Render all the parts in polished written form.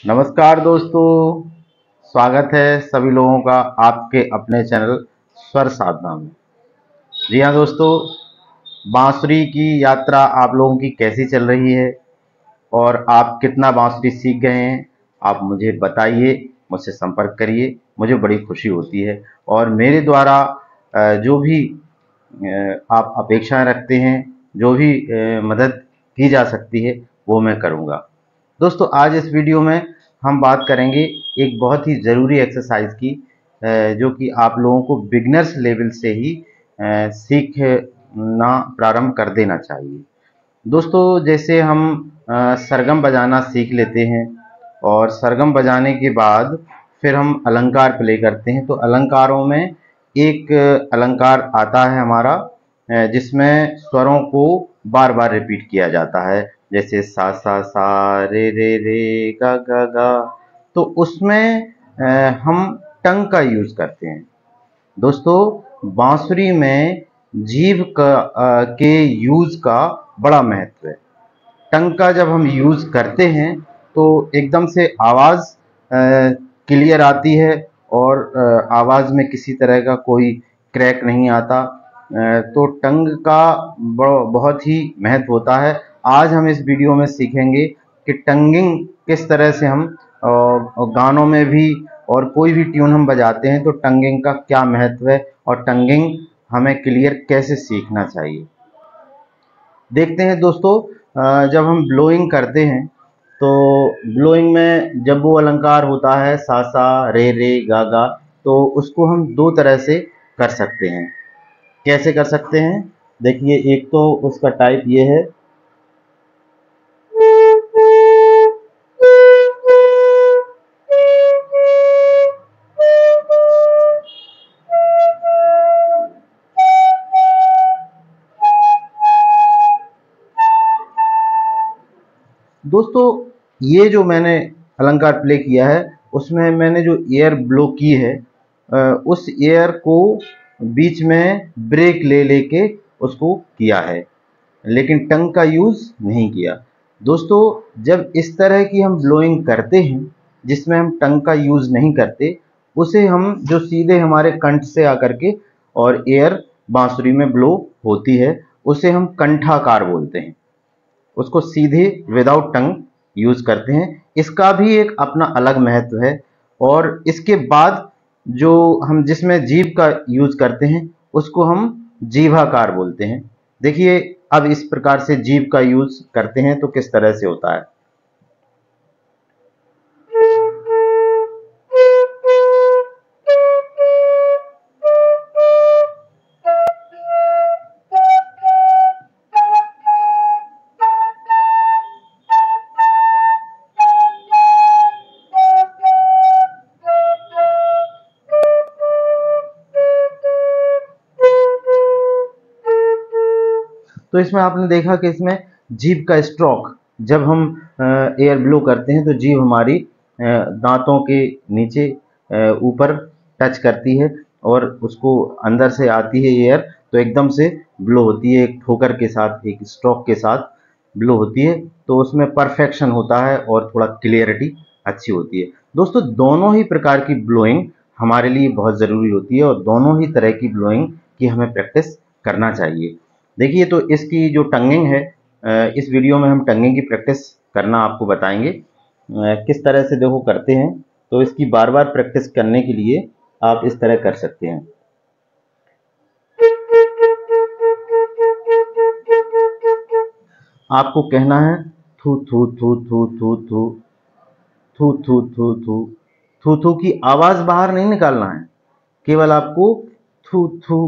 नमस्कार दोस्तों, स्वागत है सभी लोगों का आपके अपने चैनल स्वर साधना में। जी हाँ दोस्तों, बांसुरी की यात्रा आप लोगों की कैसी चल रही है और आप कितना बांसुरी सीख गए हैं, आप मुझे बताइए, मुझसे संपर्क करिए। मुझे बड़ी खुशी होती है और मेरे द्वारा जो भी आप अपेक्षाएं रखते हैं, जो भी मदद की जा सकती है वो मैं करूँगा। दोस्तों आज इस वीडियो में हम बात करेंगे एक बहुत ही ज़रूरी एक्सरसाइज की, जो कि आप लोगों को बिगनर्स लेवल से ही सीखना प्रारंभ कर देना चाहिए। दोस्तों जैसे हम सरगम बजाना सीख लेते हैं और सरगम बजाने के बाद फिर हम अलंकार प्ले करते हैं, तो अलंकारों में एक अलंकार आता है हमारा, जिसमें स्वरों को बार बार रिपीट किया जाता है, जैसे सा रे गा गा गा। तो उसमें हम टंग का यूज करते हैं। दोस्तों बांसुरी में जीभ के यूज का बड़ा महत्व है। टंग का जब हम यूज करते हैं तो एकदम से आवाज क्लियर आती है और आवाज में किसी तरह का कोई क्रैक नहीं आता। तो टंग का बहुत ही महत्व होता है। आज हम इस वीडियो में सीखेंगे कि टंगिंग किस तरह से हम गानों में भी और कोई भी ट्यून हम बजाते हैं तो टंगिंग का क्या महत्व है और टंगिंग हमें क्लियर कैसे सीखना चाहिए। देखते हैं दोस्तों, जब हम ब्लोइंग करते हैं तो ब्लोइंग में जब वो अलंकार होता है सा रे गा गा, तो उसको हम दो तरह से कर सकते हैं। कैसे कर सकते हैं, देखिए एक तो उसका टाइप ये है। दोस्तों ये जो मैंने अलंकार प्ले किया है उसमें मैंने जो एयर ब्लो की है, उस एयर को बीच में ब्रेक ले लेके उसको किया है, लेकिन टंग का यूज नहीं किया। दोस्तों जब इस तरह की हम ब्लोइंग करते हैं जिसमें हम टंग का यूज नहीं करते, उसे हम जो सीधे हमारे कंठ से आकर के और एयर बांसुरी में ब्लो होती है उसे हम कंठाकार बोलते हैं। उसको सीधे विदाउट टंग यूज करते हैं। इसका भी एक अपना अलग महत्व है। और इसके बाद जो हम जिसमें जीभ का यूज करते हैं उसको हम जीभाकार बोलते हैं। देखिए अब इस प्रकार से जीभ का यूज करते हैं तो किस तरह से होता है। तो इसमें आपने देखा कि इसमें जीभ का स्ट्रोक, जब हम एयर ब्लो करते हैं तो जीभ हमारी दांतों के नीचे ऊपर टच करती है और उसको अंदर से आती है एयर, तो एकदम से ब्लो होती है, एक ठोकर के साथ, एक स्ट्रोक के साथ ब्लो होती है। तो उसमें परफेक्शन होता है और थोड़ा क्लियरिटी अच्छी होती है। दोस्तों दोनों ही प्रकार की ब्लोइंग हमारे लिए बहुत ज़रूरी होती है और दोनों ही तरह की ब्लोइंग की हमें प्रैक्टिस करना चाहिए। देखिए तो इसकी जो टंगिंग है, इस वीडियो में हम टंगिंग की प्रैक्टिस करना आपको बताएंगे। किस तरह से देखो करते हैं, तो इसकी बार बार प्रैक्टिस करने के लिए आप इस तरह कर सकते हैं। आपको कहना है थू थू थू थू थू थू थू थू थू थू थू थू की आवाज बाहर नहीं निकालना है, केवल आपको थू थू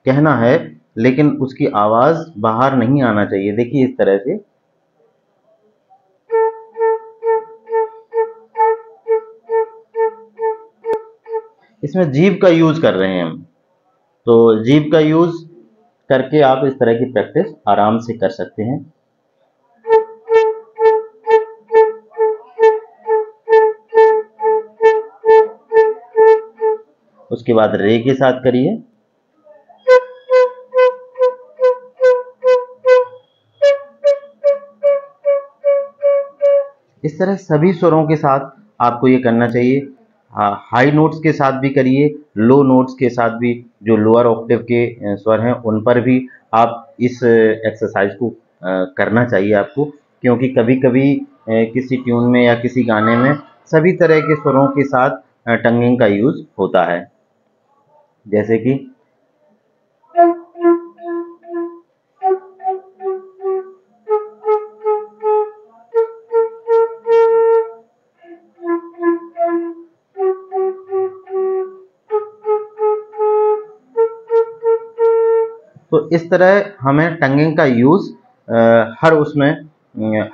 कहना है, लेकिन उसकी आवाज बाहर नहीं आना चाहिए। देखिए इस तरह से। इसमें जीभ का यूज कर रहे हैं हम, तो जीभ का यूज करके आप इस तरह की प्रैक्टिस आराम से कर सकते हैं। उसके बाद रे के साथ करिए। इस तरह सभी स्वरों के साथ आपको ये करना चाहिए। हाई नोट्स के साथ भी करिए, लो नोट्स के साथ भी, जो लोअर ऑक्टेव के स्वर हैं उन पर भी आप इस एक्सरसाइज को करना चाहिए आपको, क्योंकि कभी कभी किसी ट्यून में या किसी गाने में सभी तरह के स्वरों के साथ टंगिंग का यूज होता है। जैसे कि तो इस तरह हमें टंगिंग का यूज हर उसमें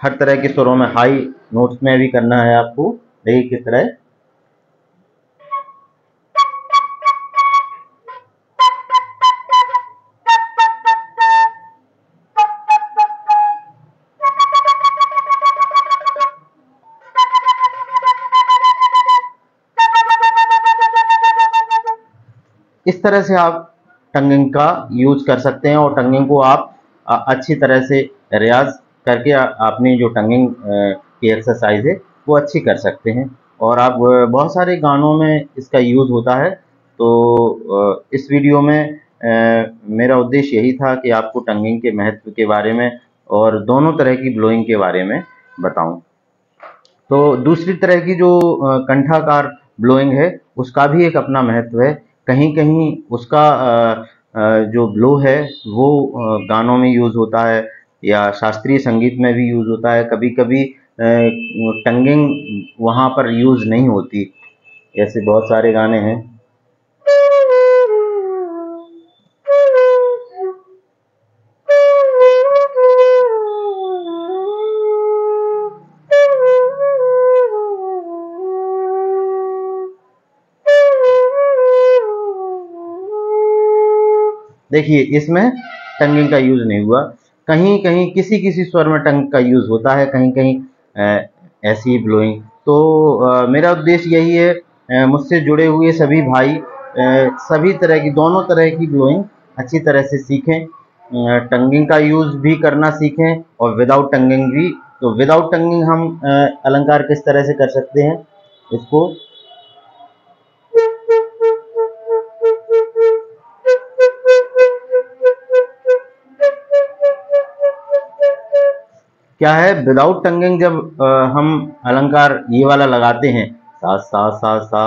हर तरह के स्वरों में, हाई नोट्स में भी करना है आपको। देखिए किस तरह, इस तरह से आप टंगिंग का यूज कर सकते हैं और टंगिंग को आप अच्छी तरह से रियाज करके अपनी जो टंगिंग की एक्सरसाइज है वो अच्छी कर सकते हैं। और आप बहुत सारे गानों में इसका यूज होता है। तो इस वीडियो में मेरा उद्देश्य यही था कि आपको टंगिंग के महत्व के बारे में और दोनों तरह की ब्लोइंग के बारे में बताऊं। तो दूसरी तरह की जो कंठाकार ब्लोइंग है उसका भी एक अपना महत्व है। कहीं कहीं उसका जो ब्लो है वो गानों में यूज होता है या शास्त्रीय संगीत में भी यूज होता है। कभी कभी टंगिंग वहाँ पर यूज नहीं होती, ऐसे बहुत सारे गाने हैं। देखिए इसमें टंगिंग का यूज नहीं हुआ। कहीं कहीं किसी किसी स्वर में टंग का यूज होता है, कहीं कहीं ऐसी ब्लोइंग। तो मेरा उद्देश्य यही है, मुझसे जुड़े हुए सभी भाई सभी तरह की, दोनों तरह की ब्लोइंग अच्छी तरह से सीखें, टंगिंग का यूज भी करना सीखें और विदाउट टंगिंग भी। तो विदाउट टंगिंग हम अलंकार किस तरह से कर सकते हैं इसको, क्या है, विदाउट टंगिंग जब हम अलंकार ये वाला लगाते हैं, सा सा सा सा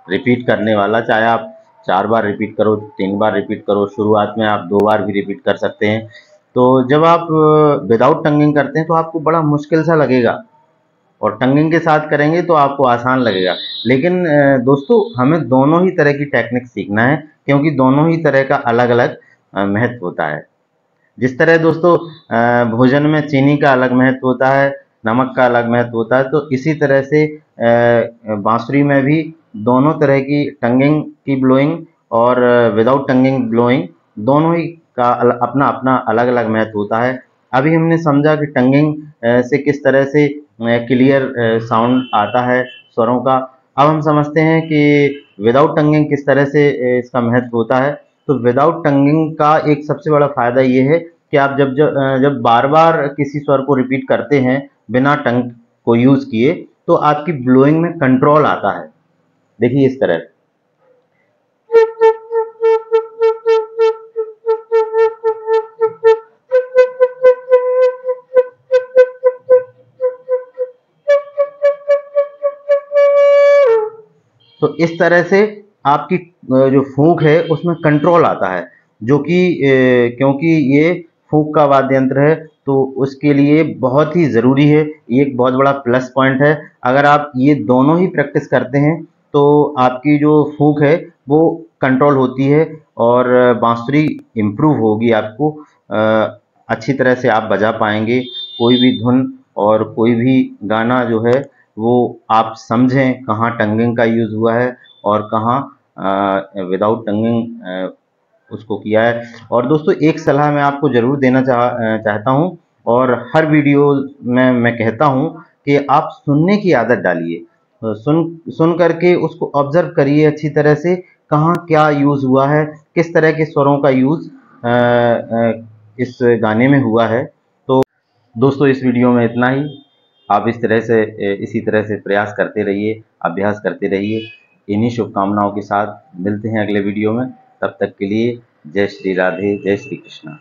रिपीट करने वाला, चाहे आप 4 बार रिपीट करो, 3 बार रिपीट करो, शुरुआत में आप 2 बार भी रिपीट कर सकते हैं। तो जब आप विदाउट टंगिंग करते हैं तो आपको बड़ा मुश्किल सा लगेगा और टंगिंग के साथ करेंगे तो आपको आसान लगेगा। लेकिन दोस्तों हमें दोनों ही तरह की टेक्निक सीखना है, क्योंकि दोनों ही तरह का अलग अलग महत्व होता है। जिस तरह दोस्तों भोजन में चीनी का अलग महत्व होता है, नमक का अलग महत्व होता है, तो इसी तरह से बांसुरी में भी दोनों तरह की टंगिंग की ब्लोइंग और विदाउट टंगिंग ब्लोइंग दोनों ही का अपना अपना अलग अलग महत्व होता है। अभी हमने समझा कि टंगिंग से किस तरह से क्लियर साउंड आता है स्वरों का। अब हम समझते हैं कि विदाउट टंगिंग किस तरह से इसका महत्व होता है। तो विदाउट टंगिंग का एक सबसे बड़ा फायदा ये है कि आप जब बार बार किसी स्वर को रिपीट करते हैं बिना टंग को यूज किए, तो आपकी ब्लोइंग में कंट्रोल आता है। देखिए इस तरह, तो इस तरह से आपकी जो फूंक है उसमें कंट्रोल आता है, जो कि क्योंकि ये फूंक का वाद्य यंत्र है तो उसके लिए बहुत ही ज़रूरी है। ये एक बहुत बड़ा प्लस पॉइंट है। अगर आप ये दोनों ही प्रैक्टिस करते हैं तो आपकी जो फूंक है वो कंट्रोल होती है और बांसुरी इम्प्रूव होगी। आपको अच्छी तरह से आप बजा पाएंगे कोई भी धुन और कोई भी गाना जो है वो आप समझें कहाँ टंगिंग का यूज़ हुआ है और कहाँ विदाउट टंगिंग उसको किया है। और दोस्तों एक सलाह मैं आपको ज़रूर देना चाहता हूँ और हर वीडियो में मैं कहता हूँ कि आप सुनने की आदत डालिए। सुन करके उसको ऑब्जर्व करिए अच्छी तरह से, कहाँ क्या यूज़ हुआ है, किस तरह के स्वरों का यूज़ इस गाने में हुआ है। तो दोस्तों इस वीडियो में इतना ही। आप इसी तरह से प्रयास करते रहिए, अभ्यास करते रहिए। इन्हीं शुभकामनाओं के साथ मिलते हैं अगले वीडियो में। तब तक के लिए जय श्री राधे, जय श्री कृष्णा।